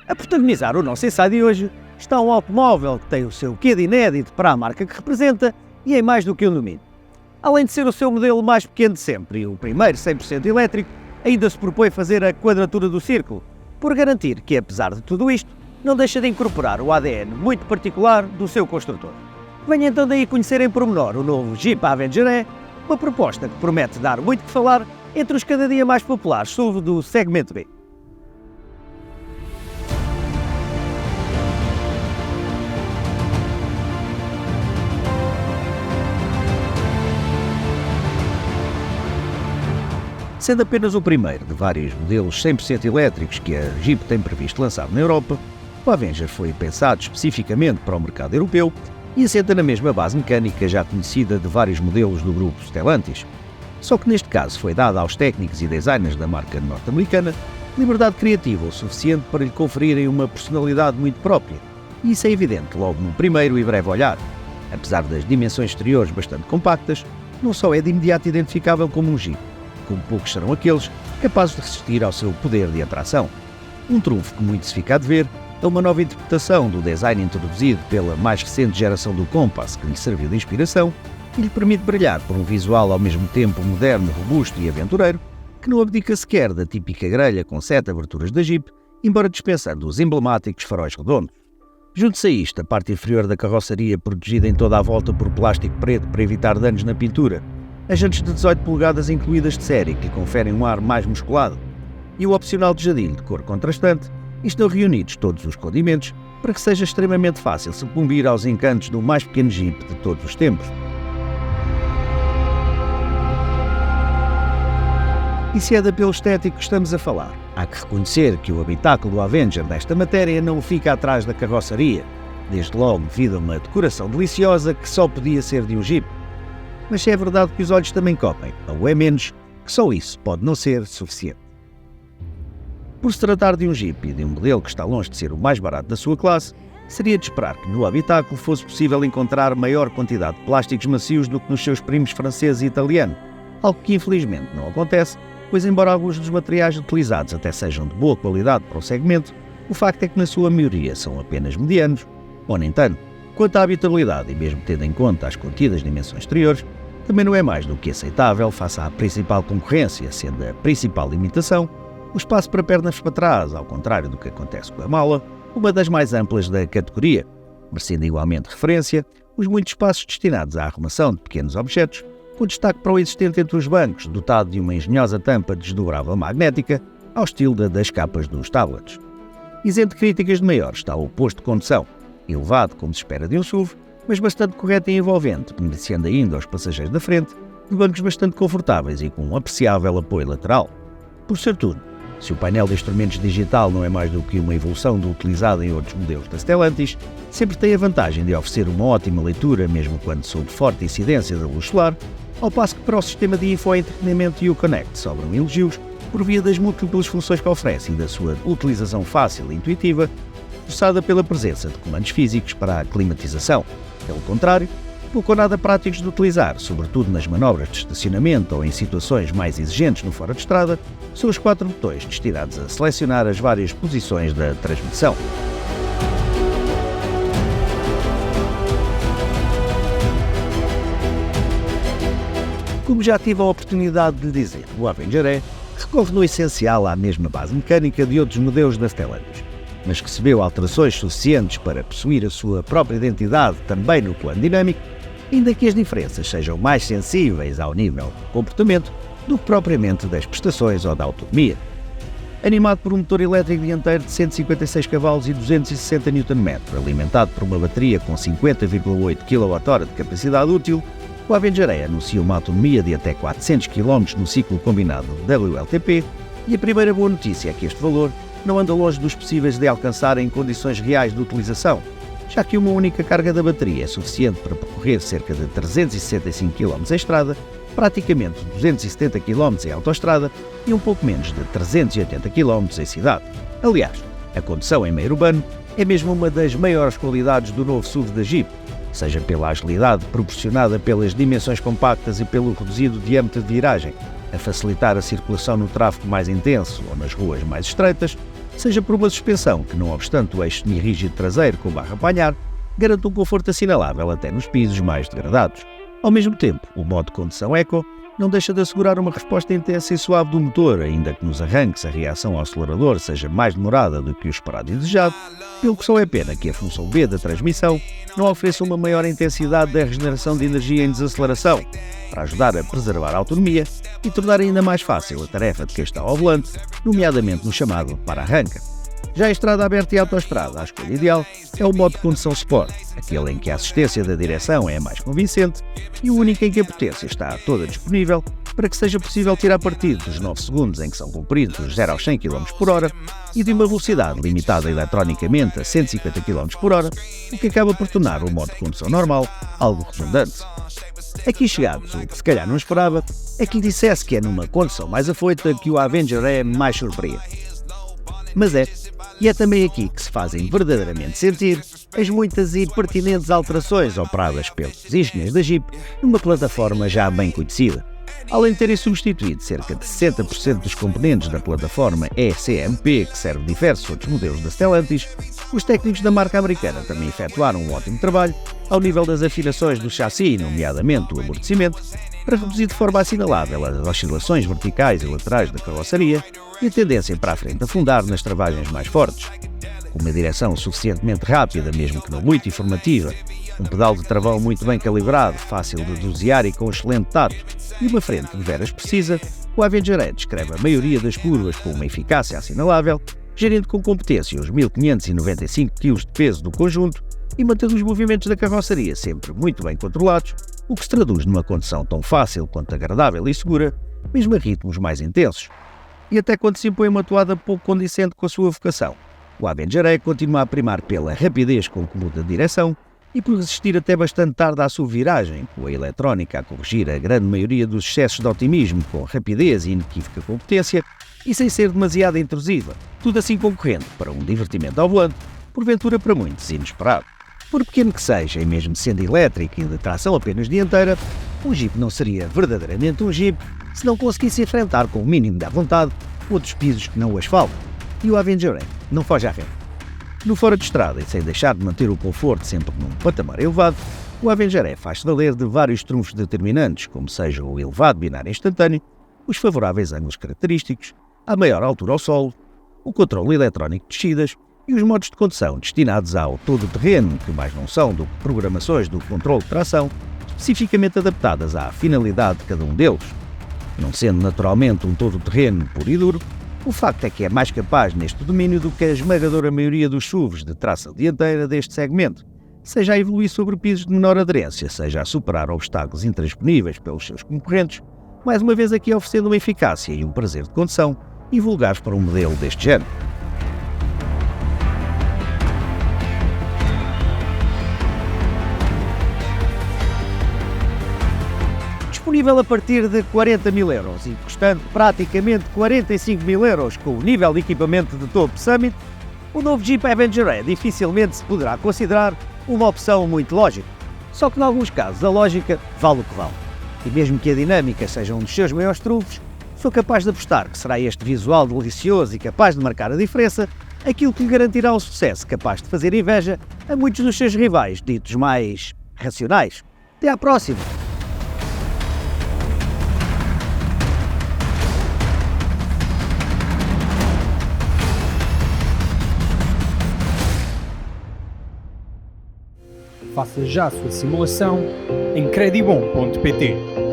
A protagonizar o nosso ensaio de hoje está um automóvel que tem o seu quê de inédito para a marca que representa e é mais do que um domínio. Além de ser o seu modelo mais pequeno de sempre e o primeiro 100% elétrico, ainda se propõe fazer a quadratura do círculo, por garantir que, apesar de tudo isto, não deixa de incorporar o ADN muito particular do seu construtor. Venha então daí conhecer em pormenor o novo Jeep Avenger E, uma proposta que promete dar muito que falar entre os cada dia mais populares SUV do segmento B. Sendo apenas o primeiro de vários modelos 100% elétricos que a Jeep tem previsto lançar na Europa, o Avenger foi pensado especificamente para o mercado europeu e assenta na mesma base mecânica já conhecida de vários modelos do grupo Stellantis. Só que neste caso foi dada aos técnicos e designers da marca norte-americana liberdade criativa o suficiente para lhe conferirem uma personalidade muito própria, e isso é evidente logo num primeiro e breve olhar. Apesar das dimensões exteriores bastante compactas, não só é de imediato identificável como um Jeep, como poucos serão aqueles capazes de resistir ao seu poder de atração. Um trunfo que muito se fica a dever é uma nova interpretação do design introduzido pela mais recente geração do Compass, que lhe serviu de inspiração e lhe permite brilhar por um visual ao mesmo tempo moderno, robusto e aventureiro, que não abdica sequer da típica grelha com 7 aberturas da Jeep, embora dispensando os emblemáticos faróis redondos. Junte-se a isto a parte inferior da carroceria protegida em toda a volta por plástico preto para evitar danos na pintura, as jantes de 18 polegadas incluídas de série que lhe conferem um ar mais musculado e o opcional tejadilho de cor contrastante, e estão reunidos todos os condimentos para que seja extremamente fácil sucumbir aos encantos do mais pequeno Jeep de todos os tempos. E se é de apelo estético que estamos a falar, há que reconhecer que o habitáculo do Avenger nesta matéria não fica atrás da carroceria, desde logo devido a uma decoração deliciosa que só podia ser de um Jeep. Mas se é verdade que os olhos também copem, ou é menos, que só isso pode não ser suficiente. Por se tratar de um Jeep e de um modelo que está longe de ser o mais barato da sua classe, seria de esperar que no habitáculo fosse possível encontrar maior quantidade de plásticos macios do que nos seus primos francês e italiano, algo que infelizmente não acontece, pois embora alguns dos materiais utilizados até sejam de boa qualidade para o segmento, o facto é que na sua maioria são apenas medianos, ou nem tanto. Quanto à habitabilidade, e mesmo tendo em conta as contidas dimensões exteriores, também não é mais do que aceitável face à principal concorrência, sendo a principal limitação o espaço para pernas para trás, ao contrário do que acontece com a mala, uma das mais amplas da categoria, merecendo igualmente referência os muitos espaços destinados à arrumação de pequenos objetos, com destaque para o existente entre os bancos, dotado de uma engenhosa tampa desdobrável magnética, ao estilo das capas dos tablets. Isento de críticas de maior está o posto de condução, elevado como se espera de um SUV, mas bastante correto e envolvente, beneficiando ainda aos passageiros da frente de bancos bastante confortáveis e com um apreciável apoio lateral. Por ser tudo, se o painel de instrumentos digital não é mais do que uma evolução do utilizado em outros modelos da Stellantis, sempre tem a vantagem de oferecer uma ótima leitura mesmo quando sob forte incidência da luz solar, ao passo que para o sistema de infoentretenimento e o Connect sobram elogios por via das múltiplas funções que oferece e da sua utilização fácil e intuitiva, forçada pela presença de comandos físicos para a climatização. Pelo contrário, pouco ou nada práticos de utilizar, sobretudo nas manobras de estacionamento ou em situações mais exigentes no fora de estrada, são os 4 botões destinados a selecionar as várias posições da transmissão. Como já tive a oportunidade de lhe dizer, o Avenger E recorre no essencial à mesma base mecânica de outros modelos da Stellantis, mas recebeu alterações suficientes para possuir a sua própria identidade também no plano dinâmico, ainda que as diferenças sejam mais sensíveis ao nível de comportamento do que propriamente das prestações ou da autonomia. Animado por um motor elétrico dianteiro de 156 cavalos e 260 Nm, alimentado por uma bateria com 50,8 kWh de capacidade útil, o Avenger E anuncia uma autonomia de até 400 km no ciclo combinado WLTP, e a primeira boa notícia é que este valor não anda longe dos possíveis de alcançar em condições reais de utilização, já que uma única carga da bateria é suficiente para percorrer cerca de 365 km em estrada, praticamente 270 km em autoestrada e um pouco menos de 380 km em cidade. Aliás, a condução em meio urbano é mesmo uma das maiores qualidades do novo SUV da Jeep, seja pela agilidade proporcionada pelas dimensões compactas e pelo reduzido diâmetro de viragem, a facilitar a circulação no tráfego mais intenso ou nas ruas mais estreitas, seja por uma suspensão que, não obstante o eixo semi-rígido traseiro com barra apanhar, garante um conforto assinalável até nos pisos mais degradados. Ao mesmo tempo, o modo de condução Eco não deixa de assegurar uma resposta intensa e suave do motor, ainda que nos arranques a reação ao acelerador seja mais demorada do que o esperado e desejado, pelo que só é pena que a função B da transmissão não ofereça uma maior intensidade da regeneração de energia em desaceleração, para ajudar a preservar a autonomia e tornar ainda mais fácil a tarefa de quem está ao volante, nomeadamente no chamado para-arranca. Já a estrada aberta e a autoestrada, a escolha ideal é o modo de condução Sport, aquele em que a assistência da direção é a mais convincente e o único em que a potência está toda disponível para que seja possível tirar partido dos 9 segundos em que são cumpridos os 0 aos 100 km/h e de uma velocidade limitada eletronicamente a 150 km/h, o que acaba por tornar o modo de condução normal algo redundante. Aqui chegados, o que se calhar não esperava é que lhe dissesse que é numa condução mais afoita que o Avenger é mais surpreendente. Mas é, e é também aqui que se fazem verdadeiramente sentir as muitas e pertinentes alterações operadas pelos engenheiros da Jeep numa plataforma já bem conhecida. Além de terem substituído cerca de 60% dos componentes da plataforma ECMP, que serve diversos outros modelos da Stellantis, os técnicos da marca americana também efetuaram um ótimo trabalho ao nível das afinações do chassi, nomeadamente do amortecimento, para reduzir de forma assinalável as oscilações verticais e laterais da carroceria e a tendência para a frente afundar nas travagens mais fortes. Com uma direção suficientemente rápida, mesmo que não muito informativa, um pedal de travão muito bem calibrado, fácil de dosear e com excelente tato, e uma frente de veras precisa, o Avenger E descreve a maioria das curvas com uma eficácia assinalável, gerindo com competência os 1595 kg de peso do conjunto e mantendo os movimentos da carroceria sempre muito bem controlados, o que se traduz numa condução tão fácil quanto agradável e segura, mesmo a ritmos mais intensos. E até quando se impõe uma toada pouco condicente com a sua vocação, o Avenger E continua a primar pela rapidez com que muda de direção e por resistir até bastante tarde à sua viragem, com a eletrónica a corrigir a grande maioria dos excessos de otimismo com rapidez e inequívoca competência e sem ser demasiado intrusiva, tudo assim concorrendo para um divertimento ao volante, porventura para muitos inesperado. Por pequeno que seja, e mesmo sendo elétrico e de tração apenas dianteira, um Jeep não seria verdadeiramente um Jeep se não conseguisse enfrentar com o mínimo da vontade outros pisos que não o asfalto, e o Avenger E não foge à reta. No fora de estrada e sem deixar de manter o conforto sempre num patamar elevado, o Avenger E faz-se valer de vários trunfos determinantes, como seja o elevado binário instantâneo, os favoráveis ângulos característicos, a maior altura ao solo, o controle eletrónico de descidas e os modos de condução destinados ao todo-terreno, que mais não são do que programações do controle de tração, especificamente adaptadas à finalidade de cada um deles. Não sendo naturalmente um todo-terreno puro e duro, o facto é que é mais capaz neste domínio do que a esmagadora maioria dos SUVs de tração dianteira deste segmento, seja a evoluir sobre pisos de menor aderência, seja a superar obstáculos intransponíveis pelos seus concorrentes, mais uma vez aqui oferecendo uma eficácia e um prazer de condução invulgares para um modelo deste género. Disponível a partir de 40 mil euros e custando praticamente 45 mil euros com o nível de equipamento de topo Summit, o novo Jeep Avenger E dificilmente se poderá considerar uma opção muito lógica. Só que, em alguns casos, a lógica vale o que vale. E mesmo que a dinâmica seja um dos seus maiores trunfos, sou capaz de apostar que será este visual delicioso e capaz de marcar a diferença aquilo que lhe garantirá um sucesso capaz de fazer inveja a muitos dos seus rivais, ditos mais racionais. Até à próxima! Faça já a sua simulação em credibom.pt.